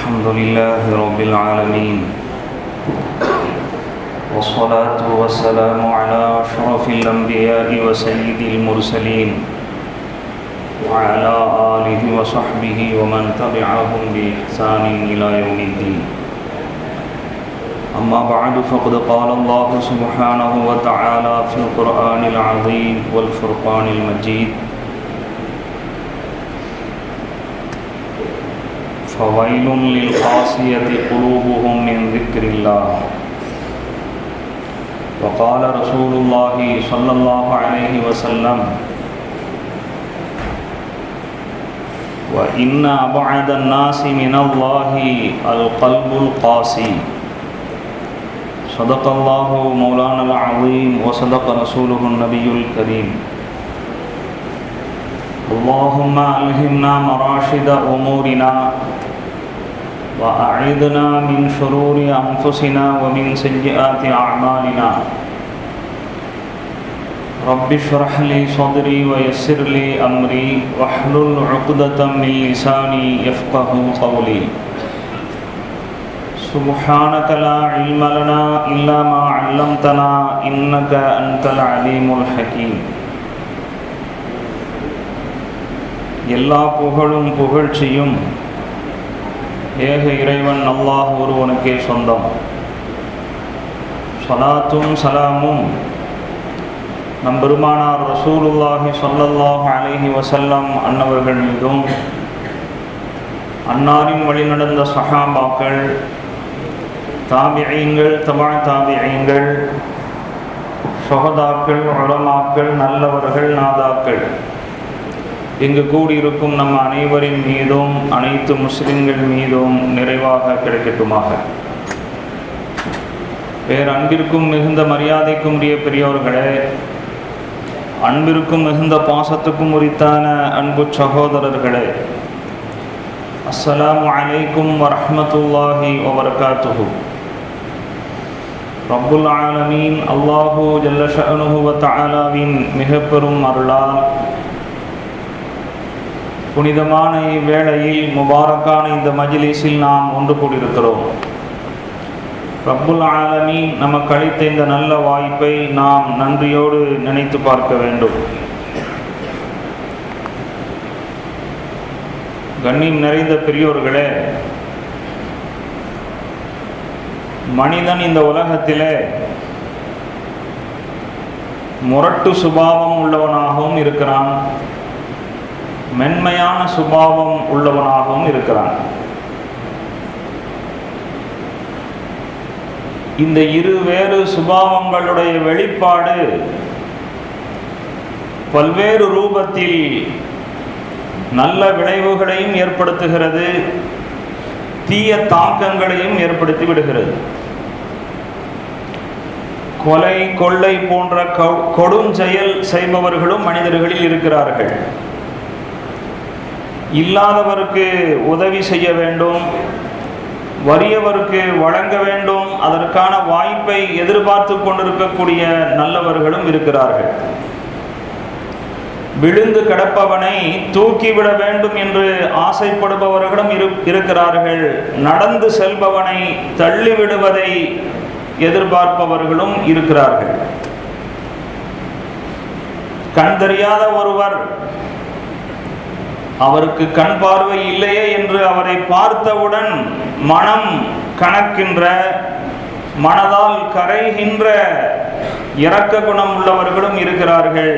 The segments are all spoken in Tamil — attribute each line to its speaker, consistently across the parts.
Speaker 1: الحمد لله رب العالمين، والصلاة والسلام على أشرف الأنبياء وسيد المرسلين وعلى آله وصحبه ومن تبعهم بإحسان إلى يوم الدين. أما بعد، فقد قال الله سبحانه وتعالى في القرآن العظيم والفرقان المجيد: فويل للقاسية قلوبهم من ذكر الله. وقال رسول الله صلى الله عليه وسلم: وإن أبعد الناس من الله القلب القاسي. صدق الله مولانا العظيم وصدق رسوله النبي الكريم. اللهم ألهمنا مراشد أمورنا وأعذنا من شرور أنفسنا ومن سيئات أعمالنا. رب اشرح لي صدري ويسر لي أمري واحلل عقدة من لساني يفقه قولي. سبحانك لا علم لنا إلا ما علمتنا إنك أنت العليم الحكيم. எல்லா புகழும் புகழ்ச்சியும் ஏக இறைவன் அல்லாஹ் ஒருவனுக்கே சொந்தம். ஸலாத்தும் சலாமும் நம் பெருமானார் ரசூலுல்லாஹி ஸல்லல்லாஹு அலைஹி வஸல்லம் அன்னவர்கள் மீதும், அன்னாரின் வழிநடந்த சஹாபாக்கள், தாபிஈன்கள், தபா தாபிஈன்கள், ஷுஹதாக்கள், உலமாக்கள், நல்லவர்கள், நாதாக்கள், இங்கு கூடியிருக்கும் நம் அனைவரின் மீதும் அனைத்து முஸ்லிம்கள் மீதும் நிறைவாக கிடைக்கட்டுமாக. பேரன்பிற்கும் மிகுந்த மரியாதைக்கும் உரிய பெரியோர்களே, அன்பிற்கும் மிகுந்த பாசத்துக்கும் உரித்தான அன்பு சகோதரர்களே, அஸ்ஸலாமு அலைக்கும் வரஹ்மத்துல்லாஹி வபரகாத்துஹு. ரப்புல் ஆலமீன் அல்லாஹு ஜல்ல ஷஅனுஹு வ தஆலாவின் மிக பெரும் அருளால் புனிதமான இவ்வேளையில் முபாரக்கான இந்த மஜ்லிஸில் நாம் ஒன்று கூடியிருக்கிறோம். ரப்புல் ஆலமீன் நமக்கு அளித்த இந்த நல்ல வாய்ப்பை நாம் நன்றியோடு நினைத்து பார்க்க வேண்டும். கண்ணியம் நிறைந்த பெரியோர்களே, மனிதன் இந்த உலகத்திலே முரட்டு சுபாவம் உள்ளவனாகவும் இருக்கிறான், மென்மையான சுபாவம் உள்ளவனாகவும் இருக்கிறான். இந்த இருவேறு சுபாவங்களுடைய வெளிப்பாடு பல்வேறு ரூபத்தில் நல்ல விளைவுகளையும் ஏற்படுத்துகிறது, தீய தாக்கங்களையும் ஏற்படுத்தி விடுகிறது. கொலை, கொள்ளை போன்ற கொடுஞ்செயல் செய்பவர்களும் மனிதர்களில் இருக்கிறார்கள். இல்லாதவருக்கு உதவி செய்ய வேண்டும், வறியவருக்கு வழங்க வேண்டும், அதற்கான வாய்ப்பை எதிர்பார்த்து கொண்டிருக்கக்கூடிய நல்லவர்களும் இருக்கிறார்கள். விழுந்து கிடப்பவனை தூக்கிவிட வேண்டும் என்று ஆசைப்படுபவர்களும் இருக்கிறார்கள். நடந்து செல்பவனை தள்ளிவிடுவதை எதிர்பார்ப்பவர்களும் இருக்கிறார்கள். கண் தெரியாத ஒருவர், அவருக்கு கண் பார்வை இல்லையே என்று அவரை பார்த்தவுடன் மனம் கணக்கின்ற, மனதால் கரைகின்ற இரக்க குணம் உள்ளவர்களும் இருக்கிறார்கள்.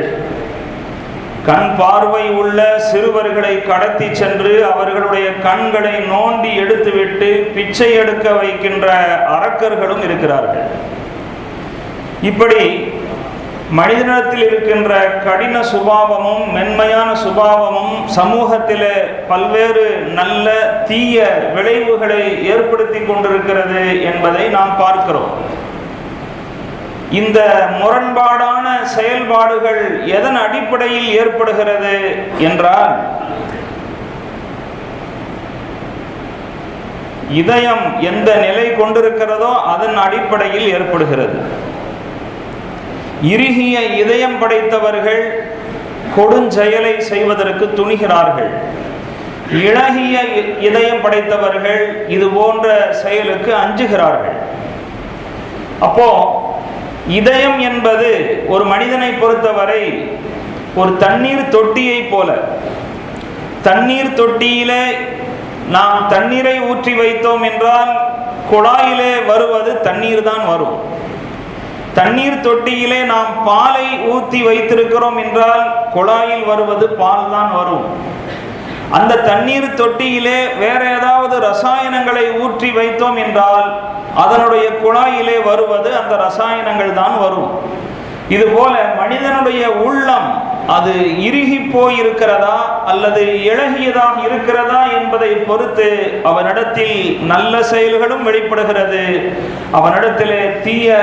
Speaker 1: கண் பார்வை உள்ள சிறுவர்களை கடத்தி சென்று அவர்களுடைய கண்களை நோண்டி எடுத்துவிட்டு பிச்சை எடுக்க வைக்கின்ற அரக்கர்களும் இருக்கிறார்கள். இப்படி மனிதனிடத்தில் இருக்கின்ற கடின சுபாவமும் மென்மையான சுபாவமும் சமூகத்திலே பல்வேறு நல்ல தீய விளைவுகளை ஏற்படுத்தி கொண்டிருக்கிறது என்பதை நாம் பார்க்கிறோம். இந்த முரண்பாடான செயல்பாடுகள் எதன் அடிப்படையில் ஏற்படுகிறது என்றால், இதயம் எந்த நிலை கொண்டிருக்கிறதோ அதன் அடிப்படையில் ஏற்படுகிறது. இறுகிய இதயம் படைத்தவர்கள் கொடுஞ்செயலை செய்வதற்கு துணிகிறார்கள். இளகிய இதயம் படைத்தவர்கள் இது போன்ற செயலுக்கு அஞ்சுகிறார்கள். அப்போ இதயம் என்பது ஒரு மனிதனை பொறுத்தவரை ஒரு தண்ணீர் தொட்டியை போல. தண்ணீர் தொட்டியிலே நாம் தண்ணீரை ஊற்றி வைத்தோம் என்றால் குழாயிலே வருவது தண்ணீர் தான் வரும். தண்ணீர் தொட்டியிலே நாம் பாலை ஊற்றி வைத்திருக்கிறோம் என்றால் குழாயில் வருவது பால் தான் வரும். அந்த தண்ணீர் தொட்டியிலே வேற ஏதாவது ரசாயனங்களை ஊற்றி வைத்தோம் என்றால் அதனுடைய குழாயிலே வருவது அந்த ரசாயனங்கள் தான் வரும். இதுபோல மனிதனுடைய உள்ளம் அது இறுகி போயிருக்கிறதா அல்லது இளகியதாக இருக்கிறதா என்பதை பொறுத்து அவனிடத்தில் நல்ல செயல்களும் வெளிப்படுகிறது, அவனிடத்திலே தீய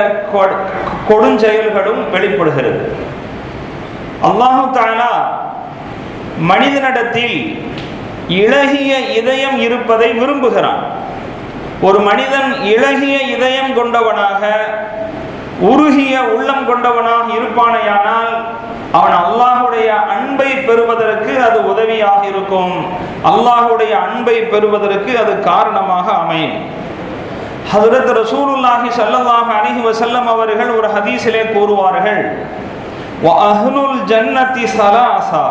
Speaker 1: கொடுஞ்செயல்களும் வெளிப்படுகிறது. அல்லாஹு தஆலா மனிதனிடத்தில் இளகிய இதயம் இருப்பதை விரும்புகிறான். ஒரு மனிதன் இளகிய இதயம் கொண்டவனாக உருகிய உள்ளம் கொண்டவனாக இருப்பானேயானால் அவன் அல்லாஹுடைய அன்பை பெறுவதற்கு அது உதவியாக இருக்கும், அல்லாஹுடைய அன்பை பெறுவதற்கு அது காரணமாக அமையும். ஹஜ்ரத் ரசூலுல்லாஹி ஸல்லல்லாஹு அலைஹி வஸல்லம் அவர்கள் ஒரு ஹதீஸிலே கூறுவார்கள், வ அஹ்லுல் ஜன்னதி ஸலாஸா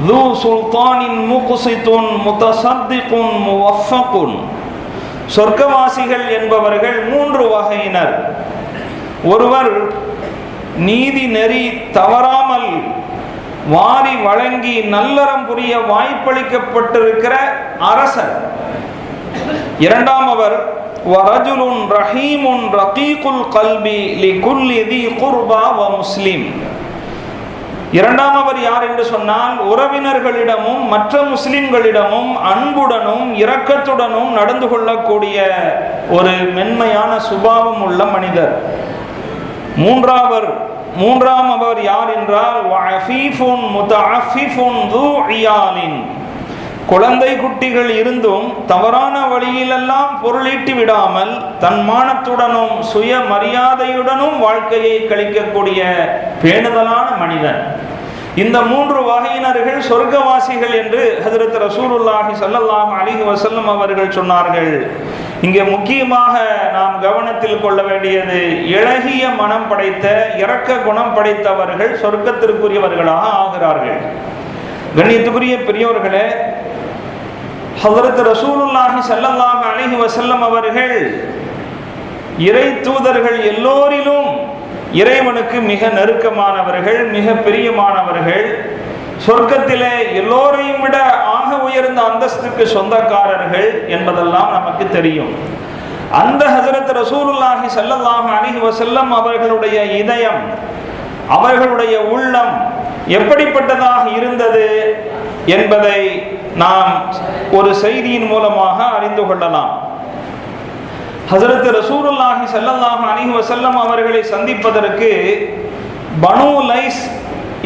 Speaker 1: ذو سلطان مقسط متصدق موفق. சொர்க்கவாசிகள் என்பவர்கள் மூன்று வகையினர். ஒருவர் நீதி நெறி தவறாமல் வாரி வழங்கி நல்லறம் புரிய வாய்ப்பளிக்கப்பட்டிருக்கிற அரசர். இரண்டாமவர் வரஜுலுன் ரஹீமுன் ரகீகுல் கல்பி லிகுல்லி தி குர்பா வ முஸ்லிம். இரண்டாமவர் யார் என்று சொன்னால் உறவினர்களிடமும் மற்ற முஸ்லிம்களிடமும் அன்புடனும் இரக்கத்துடனும் நடந்து கொள்ளக்கூடிய ஒரு மென்மையான சுபாவம் உள்ள மனிதர். மூன்றாம் அவர் யார் என்றால் வஅஃபீஃபுன் முதஅஃபிஃபுன் து இயாலின். குழந்தை குட்டிகள் இருந்தும் தவறான வழியிலெல்லாம் பொருளீட்டி விடாமல் தன்மானத்துடனும் சுய மரியாதையுடனும் வாழ்க்கையை கழிக்கக்கூடிய பேணுதலான மனிதன். இந்த மூன்று வகையினர்கள் சொர்க்கவாசிகள் என்று ஹஜ்ரத் ரசூலுல்லாஹி ஸல்லல்லாஹு அலைஹி வஸல்லம் அவர்கள் சொன்னார்கள். இங்கே முக்கியமாக நாம் கவனத்தில் கொள்ள வேண்டியது, இளகிய மனம் படைத்த இரக்க குணம் படைத்தவர்கள் சொர்க்கத்திற்குரியவர்களாக ஆகிறார்கள். கண்ணியத்துக்குரிய பெரியோர்களே, ஹஜ்ரத் ரசூலுல்லாஹி ஸல்லல்லாஹு அலைஹி வஸல்லம் அவர்கள் இறை தூதர்கள் எல்லோரிலும் இறைவனுக்கு மிக நெருக்கமானவர்கள், மிக பிரியமானவர்கள், சொர்க்கத்திலே எல்லோரையும் விட ஆக உயர்ந்த அந்தஸ்துக்கு சொந்தக்காரர்கள் என்பதெல்லாம் நமக்கு தெரியும். அந்த ஹஜ்ரத் ரசூலுல்லாஹி ஸல்லல்லாஹு அலைஹி வஸல்லம் அவர்களுடைய இதயம், அவர்களுடைய உள்ளம் எப்படிப்பட்டதாக இருந்தது என்பதை நாம் ஒரு செய்தியின் மூலமாக அறிந்து கொள்ளலாம். ஹஜ்ரத் ரசூலுல்லாஹி ஸல்லல்லாஹு அலைஹி வஸல்லம் அவர்களை சந்திப்பதற்கு பனு லைஸ்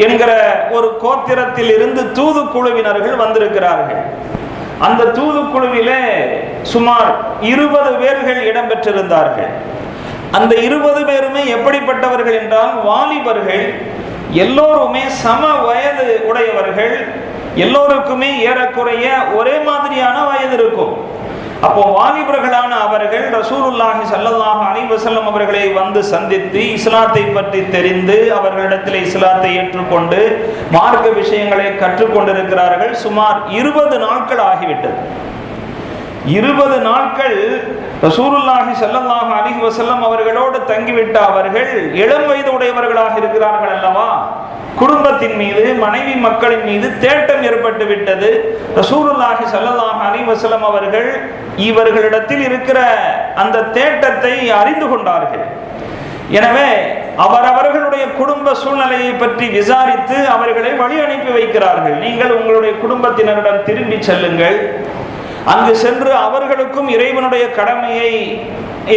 Speaker 1: என்கிற ஒரு கோத்திரத்தில் இருந்து தூதுக்குழுவினர்கள் வந்திருக்கிறார்கள். அந்த தூதுக்குழுவிலே சுமார் 20 பேர்கள் இடம்பெற்றிருந்தார்கள். அந்த 20 பேருமே எப்படிப்பட்டவர்கள் என்றால் வாலிபர்கள், எல்லோருமே சம வயது உடையவர்கள், எல்லோருக்குமே ஏறக்குறைய ஒரே மாதிரியான வயது இருக்கும். அப்போ வாலிபர்களான அவர்கள் ரசூலுல்லாஹி ஸல்லல்லாஹு அலைஹி வஸல்லம் அவர்களை வந்து சந்தித்து இஸ்லாத்தை பற்றி தெரிந்து அவர்களிடத்தில் இஸ்லாத்தை ஏற்றுக்கொண்டு மார்க்க விஷயங்களை கற்றுக்கொண்டிருக்கிறார்கள். சுமார் 20 நாட்கள் ஆகிவிட்டது. 20 நாட்கள் ரசூலுல்லாஹி ஸல்லல்லாஹு அலைஹி வஸல்லம் அவர்களோடு தங்கிவிட்ட அவர்கள் இளம் வயது உடையவர்களாக இருக்கிறார்கள் அல்லவா. குடும்பத்தின் மீது, மனைவி மக்களின் மீது தேட்டம் ஏற்பட்டு விட்டது. ரசூலுல்லாஹி ஸல்லல்லாஹு அலைஹி வஸல்லம் அவர்கள் இவர்களிடத்தில் இருக்கிற அந்த தேட்டத்தை அறிந்து கொண்டார்கள். எனவே அவரவர்களுடைய குடும்ப சூழ்நிலையை பற்றி விசாரித்து அவர்களை வழி அனுப்பி வைக்கிறார்கள். நீங்கள் உங்களுடைய குடும்பத்தினரிடம் திரும்பி செல்லுங்கள், அங்கு சென்று அவர்களுக்கும் இறைவனுடைய கடமையை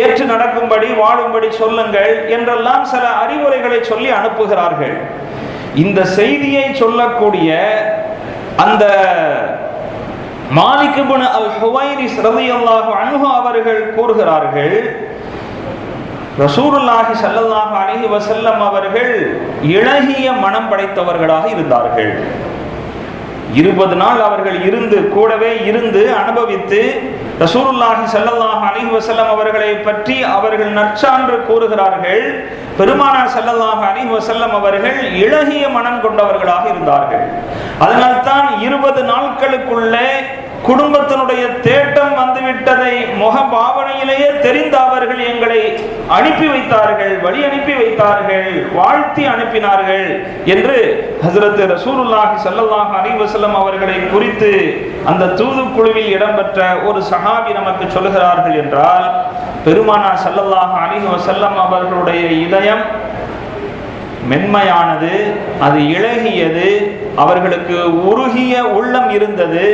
Speaker 1: ஏற்று நடக்கும்படி வாழும்படி சொல்லுங்கள் என்றெல்லாம் சில அறிவுரைகளை சொல்லி அனுப்புகிறார்கள். இந்த செய்தியை சொல்லக்கூடிய அந்த மாலிக் இப்னு அல் ஹுவைரிஸ் ரலியல்லாஹு அன்ஹு அவர்கள் கூறுகிறார்கள், ரசூலுல்லாஹி ஸல்லல்லாஹு அலைஹி வஸல்லம் அவர்கள் இளகிய மனம் படைத்தவர்களாக இருந்தார்கள். 20 நாள் அவர்கள் கூடவே இருந்து அனுபவித்து ரசூலுல்லாஹி ஸல்லல்லாஹு அலைஹி வஸல்லம் அவர்களை பற்றி அவர்கள் நற்சான்று கூறுகிறார்கள். பெருமானார் ஸல்லல்லாஹு அலைஹி வஸல்லம் அவர்கள் இளகிய மனம் கொண்டவர்களாக இருந்தார்கள். அதனால்தான் 20 நாட்களுக்குள்ளே குடும்பத்தினுடைய தேட்டம் வந்துவிட்டதை முக பாவனையிலேயே தெரிந்த அவர்கள் எங்களை அனுப்பி வைத்தார்கள், வழி அனுப்பி வைத்தார்கள், வாழ்த்தி அனுப்பினார்கள் என்று ஹஜ்ரத் ரசூலுல்லாஹி ஸல்லல்லாஹு அலைஹி வஸல்லம் அவர்களை குறித்து அந்த தூதுக்குழுவில் இடம்பெற்ற ஒரு சஹாபி நமக்கு சொல்லுகிறார்கள் என்றால், பெருமானார் ஸல்லல்லாஹு அலைஹி வஸல்லம் அவர்களுடைய இதயம் மென்மையானது, அது இளகியது, அவர்களுக்கு உருகிய உள்ளம் இருந்தது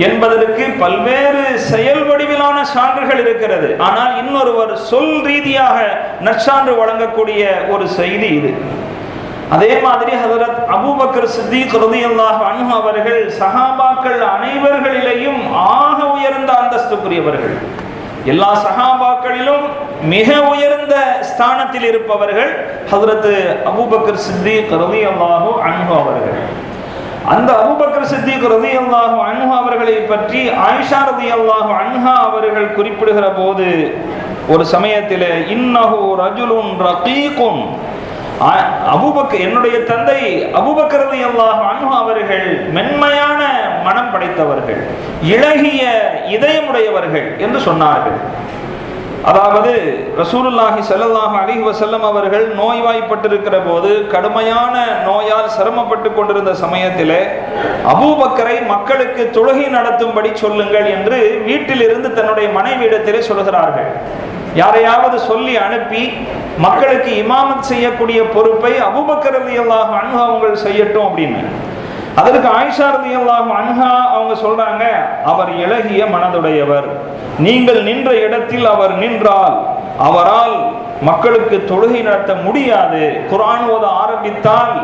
Speaker 1: என்பதற்கு பல்வேறு செயல் வடிவிலான சான்றுகள் இருக்கிறது. ஆனால் இன்னொருவர் சொல் ரீதியாக நற்சான்று வழங்கக்கூடிய ஒரு செய்தி இது. அதே மாதிரி ஹஜ்ரத் அபூபக்கர் சித்திக் ரலியல்லாஹு அன்ஹு அவர்கள் சஹாபாக்கள் அனைவர்களிலேயும் ஆக உயர்ந்த அந்தஸ்துக்குரியவர்கள். எல்லா சஹாபாக்களிலும் மிக உயர்ந்த ஸ்தானத்தில் இருப்பவர்கள் ஹஜ்ரத் அபூபக்கர் சித்திக் ரலியல்லாஹு அன்ஹு அவர்கள். அந்த அபூபக்கர் சித்திக் ரலியல்லாஹு அன்ஹு அவர்களை பற்றி ஆயிஷா ரலியல்லாஹு அன்ஹா அவர்கள் குறிப்பிடுகிற போது ஒரு சமயத்தில் இன்னஹு ரஜுலுன் ரகீகுன், அபூபக்கர் என்னுடைய தந்தை அபூபக்கர் ரலியல்லாஹு அன்ஹு அவர்கள் மென்மையான மனம் படைத்தவர்கள், இளகிய இதயமுடையவர்கள் என்று சொன்னார்கள். அதாவது ரசூலுல்லாஹி ஸல்லல்லாஹு அலைஹி வஸல்லம் அவர்கள் நோய்வாய்ப்பட்டிருக்கிற போது, கடுமையான நோயால் சிரமப்பட்டு கொண்டிருந்த சமயத்திலே அபூபக்கரை மக்களுக்கு தொழுகை நடத்தும்படி சொல்லுங்கள் என்று வீட்டிலிருந்து தன்னுடைய மனைவியிடத்திலே சொல்கிறார்கள். யாரையாவது சொல்லி அனுப்பி மக்களுக்கு இமாமத் செய்யக்கூடிய பொறுப்பை அபூபக்கர் ரலியல்லாஹு அன்ஹு அவங்க செய்யட்டும் அப்படின்னு. அதற்கு ஆயிஷா ரலியல்லாஹு அன்ஹா அவங்க சொல்றாங்க, அவர் இளகிய மனதுடையவர், நீங்கள் நின்ற இடத்தில் அவர் நின்றால் அவரால் மக்களுக்கு தொழுகை நடத்த முடியாது, குர்ஆன் ஓத ஆரம்பித்தால்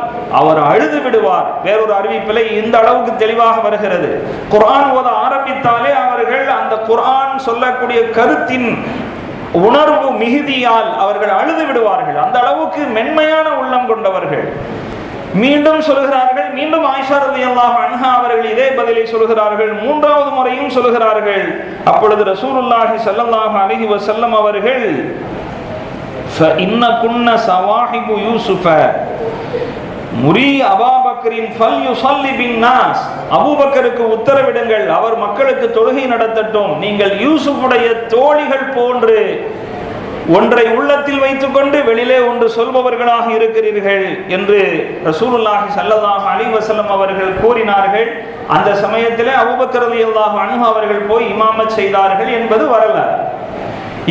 Speaker 1: அவர் அழுது விடுவார். வேறொரு அறிவிப்பிலே இந்த அளவுக்கு தெளிவாக வருகிறது. குர்ஆன் ஓத ஆரம்பித்தாலே அவர்கள் அந்த குர்ஆன் சொல்லக்கூடிய கருத்தின் உணர்வு மிகுதியால் அவர்கள் அழுது விடுவார்கள். அந்த அளவுக்கு மென்மையான உள்ளம் கொண்டவர்கள். மீண்டும் சொல்கிறார்கள், மீண்டும் ஆயிஷா ரலியல்லாஹு அன்ஹா அவர்கள் இதே பதிலை சொல்கிறார்கள், மூன்றாவது முறையும் சொல்கிறார்கள். அப்பொழுது ரசூலுல்லாஹி ஸல்லல்லாஹு அலைஹி வஸல்லம் அவர்கள் ஃபஇன்னகுன்ன ஸவாஹிபு யூசுஃப முரி அபூபக்கரின் ஃபல்யுஸல்லி பின்னாஸ், அபூபக்கருக்கு உத்தரவிடுங்கள், அவர் மக்களுக்கு தொழுகை நடத்தட்டும், நீங்கள் யூசுஃபுடைய தோழிகள் போன்று ஒன்றை உள்ளத்தில் வைத்துக் கொண்டு வெளியிலே ஒன்று சொல்பவர்களாக இருக்கிறீர்கள் என்று ரசூலுல்லாஹி ஸல்லல்லாஹு அலைஹி வஸல்லம் அவர்கள் கூறினார்கள். அந்த சமயத்திலே அபூபக்கர் ரலியல்லாஹு அன்ஹு அவர்கள் போய் இமாமத் செய்தார்கள் என்பது வரலாறு.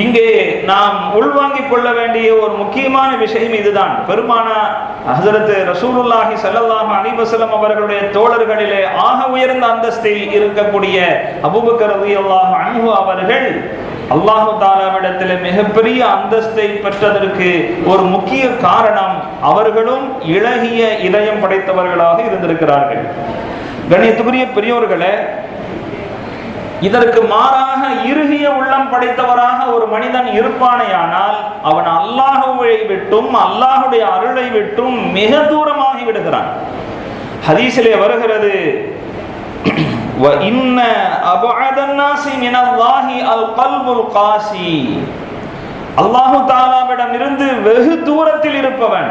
Speaker 1: இங்கே நாம் உள்வாங்கிக் கொள்ள வேண்டிய ஒரு முக்கியமான விஷயம் இதுதான். பெருமானார் ஹஜ்ரத் ரசூலுல்லாஹி ஸல்லல்லாஹு அலைஹி வஸல்லம் அவர்களுடைய தோழர்களிலே ஆக உயர்ந்த அந்தஸ்தில் இருக்கக்கூடிய அபூபக்கர் ரலியல்லாஹு அன்ஹு அவர்கள் அல்லாஹு தஆலாவிடத்தில் மிகப்பெரிய அந்தஸ்தை பெற்றதற்கு ஒரு முக்கிய காரணம், அவர்களும் இளகிய இதயம் படைத்தவர்களாக இருந்திருக்கிறார்கள். கண்ணியத்துக்குரிய பெரியோர்களே, இதற்கு மாறாக இறுகிய உள்ளம் படைத்தவராக ஒரு மனிதன் இருப்பானேயானால் அவன் அல்லாஹ்வை விட்டும் அல்லாஹ்வுடைய அருளை விட்டும் மிக தூரமாகி விடுகிறான். ஹதீஸிலே வருகிறது, وَإِنَّ أَبْعَدَ النَّاسِ مِنَ اللَّهِ الْقَلْبُ الْقَاسِي, அல்லாஹு தஆலாவிடம் இருந்து வெகு தூரத்தில் இருப்பவன்,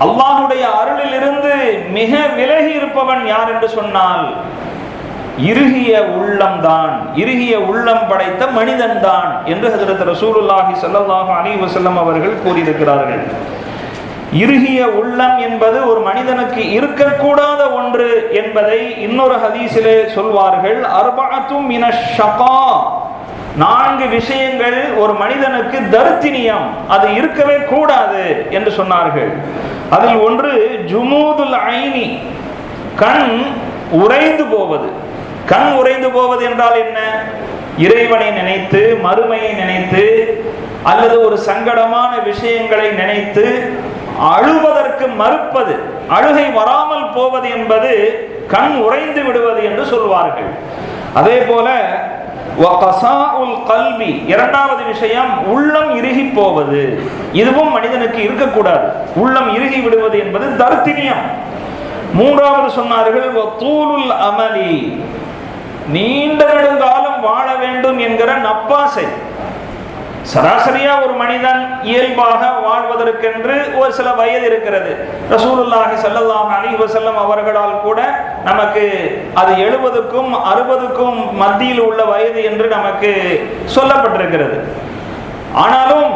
Speaker 1: அல்லாஹ்வுடைய அருளில் இருந்து மிக விலகி இருப்பவன் யார் என்று சொன்னால் இறுகிய உள்ளம்தான், இறுகிய உள்ளம் படைத்த மனிதன் தான் என்று ஹஜ்ரத் ரசூலுல்லாஹி ஸல்லல்லாஹு அலைஹி வஸல்லம் அவர்கள் கூறியிருக்கிறார்கள். இறுகிய உள்ளம் என்பது ஒரு மனிதனுக்கு இருக்கக்கூடாத ஒன்று என்பதை இன்னொரு ஹதீஸிலே சொல்வார்கள். அர்பஅத்தும் மினஷ் ஷகா, 4 விஷயங்கள் ஒரு மனிதனுக்கு தர்த்தினியம், அது இருக்கவே கூடாது என்று சொன்னார்கள். அதில் ஒன்று ஜுமூதுல் ஐனி, கண் உறைந்து போவது. கண் உறைந்து போவது என்றால் என்ன? இறைவனை நினைத்து, மறுமையை நினைத்து, அல்லது ஒரு சங்கடமான விஷயங்களை நினைத்து அழுவதற்கு மறுப்பது, அழுகை வராமல் போவது என்பது கண் உறைந்து விடுவது என்று சொல்வார்கள். அதே போல வகசாஉல் கல்பி, இரண்டாவது விஷயம் உள்ளம் இறுகி போவது. இதுவும் மனிதனுக்கு இருக்கக்கூடாது. உள்ளம் இறுகி விடுவது என்பது தர்த்தினியம். மூன்றாவது சொன்னார்கள் வத்தூலுல் அமலி, நீண்ட நெடுங்காலம் வாழ வேண்டும் என்கிற நப்பாசை. சராசரியா ஒரு மனிதன் இயல்பாக வாழ்வதற்கென்று ஒரு சில வயது இருக்கிறது. ரசூலுல்லாஹி ஸல்லல்லாஹு அலைஹி வஸல்லம் அவர்களால் கூட நமக்கு அது 70க்கும் 60க்கும் மத்தியில் உள்ள வயது என்று நமக்கு சொல்லப்பட்டிருக்கிறது. ஆனாலும்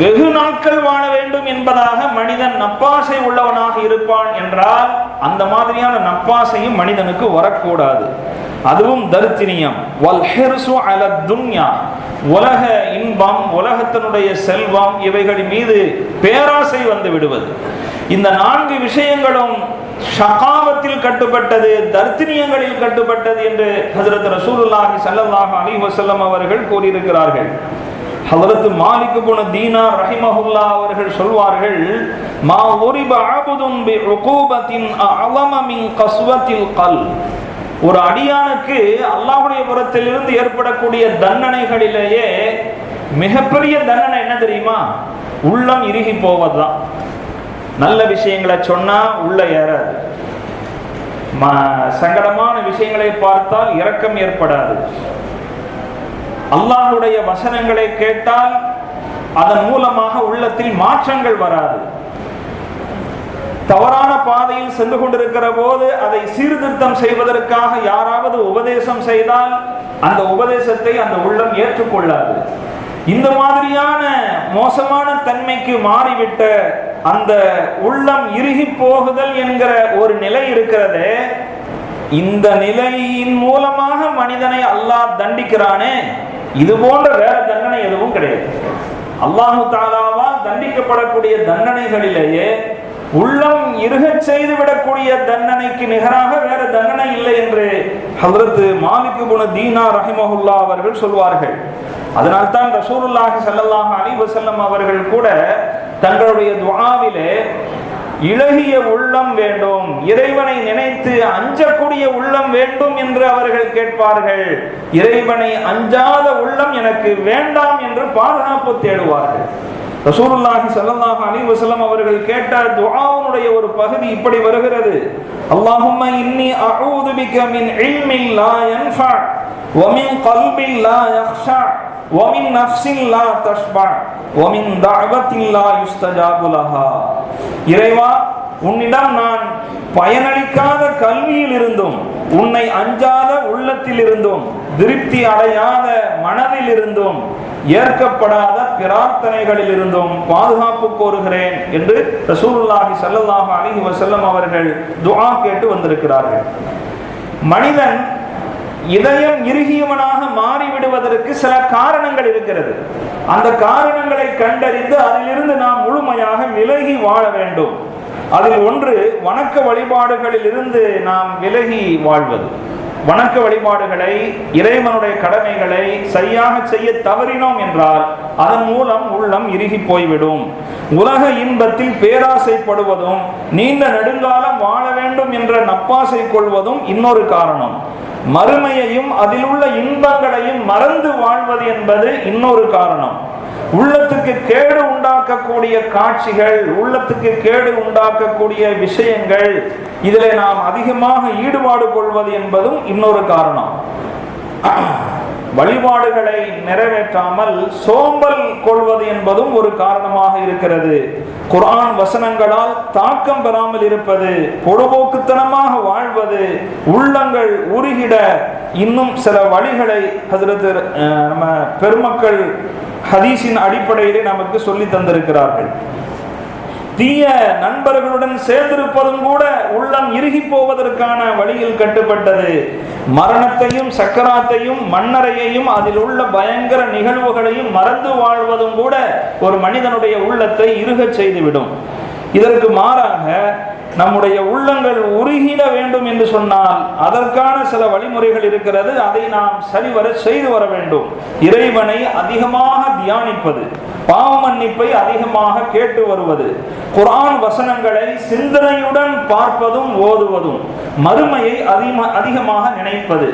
Speaker 1: வெகு நாட்கள் வாழ வேண்டும் என்பதாக மனிதன் நப்பாசை உள்ளவனாக இருப்பான் என்றால் அந்த மாதிரியான நப்பாசையும் மனிதனுக்கு வரக்கூடாது. அதுவும் தர்த்தினியம். வல் ஹிர்சு அல துன்யா, உலக இன்பம், உலகத்தினுடைய செல்வம், இவைகள் மீது பேராசை வந்து விடுவது. இந்த 4 விஷயங்களும் ஷகாவத்தில் கட்டுப்பட்டது, தர்த்தினியங்களில் கட்டுப்பட்டது என்று ஹஜ்ரத் ரசூலுல்லாஹி ஸல்லல்லாஹு அலைஹி வஸல்லம் அவர்கள் கூறியிருக்கிறார்கள். ஹஜ்ரத் மாலிக் இப்னு தீனார் ரஹிமஹுல்லாஹ் அவர்கள் சொல்வார்கள், மா உரிப அபுதுன் பி உகூபத்தின் அஅலம மின் கஸ்வத்தில் கல். ஒரு அடியானுக்கு அல்லாஹ்வுடைய புறத்திலிருந்து ஏற்படக்கூடிய தண்டனைகளிலேயே மிகப்பெரிய தண்டனை என்ன தெரியுமா? உள்ளம் இறுகி போவதுதான். நல்ல விஷயங்களை சொன்னா உள்ள ஏறாது, சங்கடமான விஷயங்களை பார்த்தால் இரக்கம் ஏற்படாது, அல்லாஹ்வுடைய வசனங்களை கேட்டால் அதன் மூலமாக உள்ளத்தில் மாற்றங்கள் வராது, தவறான பாதையில் சென்று கொண்டிருக்கிற போது அதை சீர்திருத்தம் செய்வதற்காக யாராவது உபதேசம் செய்தால் அந்த உபதேசத்தை அந்த உள்ளம் ஏற்றுக்கொள்ளாது. இந்த மாதிரியான மோசமான தன்மைக்கு மாறிவிட்ட அந்த உள்ளம் இறுகி போகுதல் என்கிற ஒரு நிலை இருக்கிறதே, இந்த நிலையின் மூலமாக மனிதனை அல்லாஹ் தண்டிக்கிறானே, இது போன்ற வேற தண்டனை எதுவும் கிடையாது. அல்லாஹு தஆலாவால் தண்டிக்கப்படக்கூடிய தண்டனைகளிலேயே உள்ளம் இறுகச் செய்து விடக்கூடிய தண்டனைக்கு நிகராக வேற தண்டனை இல்லை என்று ஹஜ்ரத் மாலிக் இப்னு தீனார் ரஹிமஹுல்லாஹ் அவர்கள் சொல்வார்கள். அதனால்தான் ரசூலுல்லாஹி ஸல்லல்லாஹு அலைஹி வஸல்லம் அவர்கள் கூட தங்களுடைய துஆவிலே இளகிய உள்ளம் வேண்டும், இறைவனை நினைத்து அஞ்சக்கூடிய உள்ளம் வேண்டும் என்று அவர்கள் கேட்பார்கள். இறைவனை அஞ்சாத உள்ளம் எனக்கு வேண்டாம் என்று பாதுகாப்பு தேடுவார்கள். ரசூலுல்லாஹி ஸல்லல்லாஹு அலைஹி வஸல்லம் அவர்கள் கேட்ட துஆவுடைய ஒரு பகுதி இப்படி வருகிறது, அல்லாஹும்ம இன்னி அஊது பிக மின் இல்மின் லா யன்ஃபா வ மின் கல்பின் லா யக்ஷா வ மின் நஃப்ஸின் லா தஷ்பா வ மின் தஅவத்தின் லா யுஸ்தஜாபு லஹா. இறைவா, உன்னிடம் நான் பயனளிக்காத கல்வியில் இருந்தும், உன்னை அஞ்சாத உள்ளத்தில் இருந்தும், திருப்தி அடையாத மனதில் இருந்தும், ஏற்கப்படாத பிரார்த்தனைகளில் இருந்தும் பாதுகாப்பு கோருகிறேன் என்று ரசூலுல்லாஹி ஸல்லல்லாஹு அலைஹி வஸல்லம் அவர்கள் துஆ கேட்டு வந்திருக்கிறார்கள். மனிதன் இதயம் இறுகியவனாக மாறிவிடுவதற்கு சில காரணங்கள் இருக்கிறது. அந்த காரணங்களை கண்டறிந்து அதிலிருந்து நாம் முழுமையாக விலகி வாழ வேண்டும். அதில் ஒன்று வணக்க வழிபாடுகளில் இருந்து நாம் விலகி வாழ்வது. வணக்க வழிபாடுகளை, இறைவனுடைய கடமைகளை சரியாக செய்ய தவறினோம் என்றால் அதன் மூலம் உள்ளம் இறுகி போய்விடும். உலக இன்பத்தில் பேராசைப்படுவதும் நீண்ட நெடுங்காலம் வாழ வேண்டும் என்ற நப்பாசை கொள்வதும் இன்னொரு காரணம். மறுமையையும் அதில் உள்ள இன்பங்களையும் மறந்து வாழ்வது என்பது இன்னொரு காரணம். உள்ளத்துக்கு கேடு உண்டாக்கக்கூடிய காட்சிகள், உள்ளத்துக்கு கேடு உண்டாக்கக்கூடிய விஷயங்கள், இதில் நாம் அதிகமாக ஈடுபாடு கொள்வது என்பதும் இன்னொரு காரணம். வழிபாடுகளை நிறைவேற்றாமல் சோம்பல் கொள்வது என்பதும் ஒரு காரணமாக இருக்கிறது. குர்ஆன் வசனங்களால் தாக்கம் பெறாமல் இருப்பது, பொடுபோக்குத்தனமாக வாழ்வது, உள்ளங்கள் உருகிட இன்னும் சில வழிகளை ஹஜ்ரத் நம்ம பெருமக்கள் ஹதீஸின் அடிப்படையிலே நமக்கு சொல்லி தந்திருக்கிறார்கள். தீய நண்பர்களுடன் சேர்ந்திருப்பதும் கூட உள்ளம் இறுகி போவதற்கான வழியில் கட்டுப்பட்டது. மரணத்தையும் சக்கராத்தையும் மண்ணறையையும் அதில் உள்ள பயங்கர நிகழ்வுகளையும் மறந்து வாழ்வதும் கூட ஒரு மனிதனுடைய உள்ளத்தை இறுகச் செய்துவிடும். இதற்கு மாறாக நம்முடைய உள்ளங்கள் உருகிட வேண்டும் என்று சொன்னால் அதற்கான சில வழிமுறைகள் இருக்கிறது. அதை நாம் சரிவர செய்து வர வேண்டும். இறைவனை அதிகமாக தியானிப்பது, பாவ மன்னிப்பை அதிகமாக கேட்டு வருவது, குர்ஆன் வசனங்களை சிந்தனையுடன் பார்ப்பதும் ஓதுவதும், மறுமையை அதிகமாக நினைப்பது,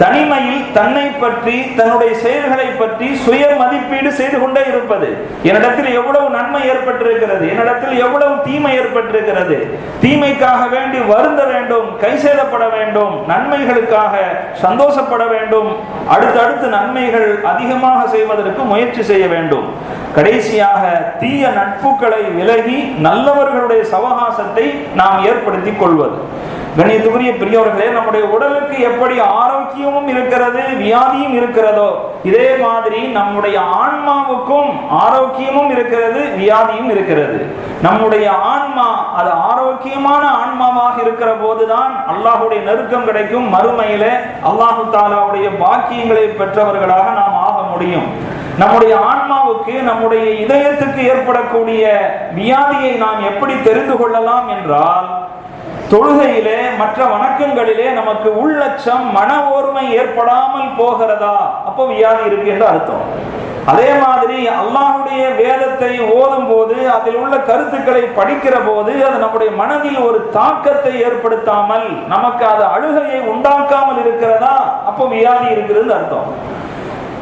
Speaker 1: தனிமையில் தன்னை பற்றி தன்னுடைய செயல்களை பற்றி சுய மதிப்பீடு செய்து கொண்டே இருப்பது. என்னிடத்தில் எவ்வளவு நன்மை ஏற்பட்டிருக்கிறது, என்னிடத்தில் எவ்வளவு தீமை ஏற்பட்டிருக்கிறது, தீமைக்காக வேண்டி வருந்த வேண்டும், கைசேதப்பட வேண்டும், நன்மைகளுக்காக சந்தோஷப்பட வேண்டும், அடுத்தடுத்து நன்மைகள் அதிகமாக செய்வதற்கு முயற்சி செய்ய வேண்டும். கடைசியாக தீய நட்புகளை விலகி நல்லவர்களுடைய சவகாசத்தை நாம் ஏற்படுத்திக் கொள்வது. கண்ணியத்துக்குரிய பெரியவர்களே, நம்முடைய உடலுக்கு எப்படி ஆரோக்கியமும் இருக்கிறது, வியாதியும் இருக்கிறதோ, இதே மாதிரி நம்முடைய ஆன்மாவுக்கும் ஆரோக்கியமும் இருக்கிறது, வியாதியும் இருக்கிறது. நம்முடைய ஆன்மா அது ஆரோக்கியமான ஆன்மாவாக இருக்கிற போதுதான் அல்லாஹுடைய நெருக்கம் கிடைக்கும். மறுமையிலே அல்லாஹு தாலாவுடைய பாக்கியங்களை பெற்றவர்களாக நாம் ஆக முடியும். நம்முடைய ஆன்மாவுக்கு, நம்முடைய இதயத்துக்கு ஏற்படக்கூடிய வியாதியை நாம் எப்படி தெரிந்து கொள்ளலாம் என்றால், தொழுகையிலே மற்ற வணக்கங்களிலே நமக்கு உள்ளட்சம் மன ஓர்மை ஏற்படாமல் போகிறதா, அப்போ வியாதி இருக்கு என்று அர்த்தம். அதே மாதிரி அல்லாஹுடைய வேதத்தை ஓதும் போது, அதில் உள்ள கருத்துக்களை படிக்கிற போது அது நம்முடைய மனதில் ஒரு தாக்கத்தை ஏற்படுத்தாமல், நமக்கு அது அழுகையை உண்டாக்காமல் இருக்கிறதா, அப்போ வியாதி இருக்கிறது அர்த்தம்.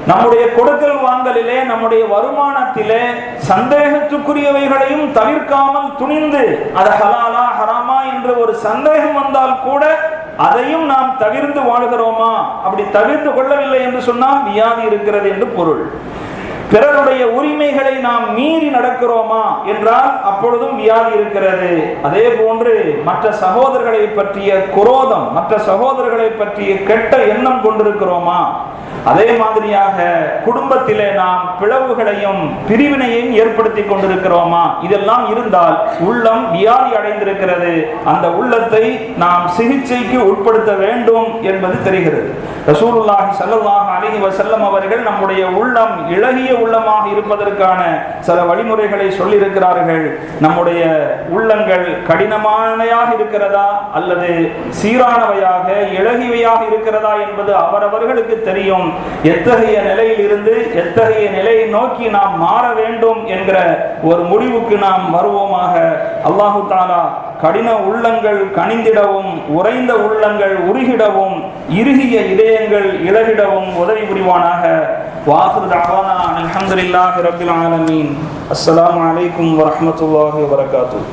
Speaker 1: நம்முடைய கொடுக்கல் வாங்கலிலே, நம்முடைய வருமானத்திலே சந்தேகத்துக்குரியவைகளையும் தவிர்க்காமல் துணிந்து, அது ஹலாலா ஹராமா என்று ஒரு சந்தேகம் வந்தால் கூட அதையும் நாம் தவிர்த்து வாழ்கிறோமா, அப்படி தவிர்த்து கொள்ளவில்லை என்று சொன்னால் வியாதி இருக்கிறது என்று பொருள். பிறருடைய உரிமைகளை நாம் மீறி நடக்கிறோமா என்றால் அப்பொழுதும் வியாதி இருக்கிறது. அதே போன்று மற்ற சகோதரர்களை பற்றிய குரோதம், மற்ற சகோதரர்களை பற்றிய கெட்ட எண்ணம் கொண்டிருக்கிறோமா, அதே மாதிரியாக குடும்பத்திலே நாம் பிளவுகளையும் பிரிவினையையும் ஏற்படுத்தி கொண்டிருக்கிறோமா, இதெல்லாம் இருந்தால் உள்ளம் வியாதி அடைந்திருக்கிறது. அந்த உள்ளத்தை நாம் சிகிச்சைக்கு உட்படுத்த வேண்டும் என்பது தெரிகிறது. ரசூலுல்லாஹி ஸல்லல்லாஹு அலைஹி வஸல்லம் அவர்கள் நம்முடைய உள்ளம் இளகிய உள்ளமாக இருப்பதற்கான சில வழிமுறைகளை சொல்லியிருக்கிறார்கள். நம்முடைய உள்ளங்கள் கடினமானவையாக இருக்கிறதா அல்லது சீரானவையாக இளகிவையாக இருக்கிறதா என்பது அவரவர்களுக்கு தெரியும். எத்தகைய நிலையில் இருந்து எத்தகைய நிலையை நோக்கி நாம் மாற வேண்டும் என்கிற ஒரு முடிவுக்கு நாம் வருவோமாக. அல்லாஹு தாலா கடின உள்ளங்கள் கனிந்திடவும், உறைந்த உள்ளங்கள் உருகிடவும், இறுகிய இதயங்கள் இளகிடவும் உதவி புரிவானாக. வாஹிரு தஅவானா அல்ஹம்துலில்லாஹி ரப்பில் ஆலமீன். அஸ்ஸலாமு அலைக்கும் வரஹ்மத்துல்லாஹி வபரகாத்துஹு.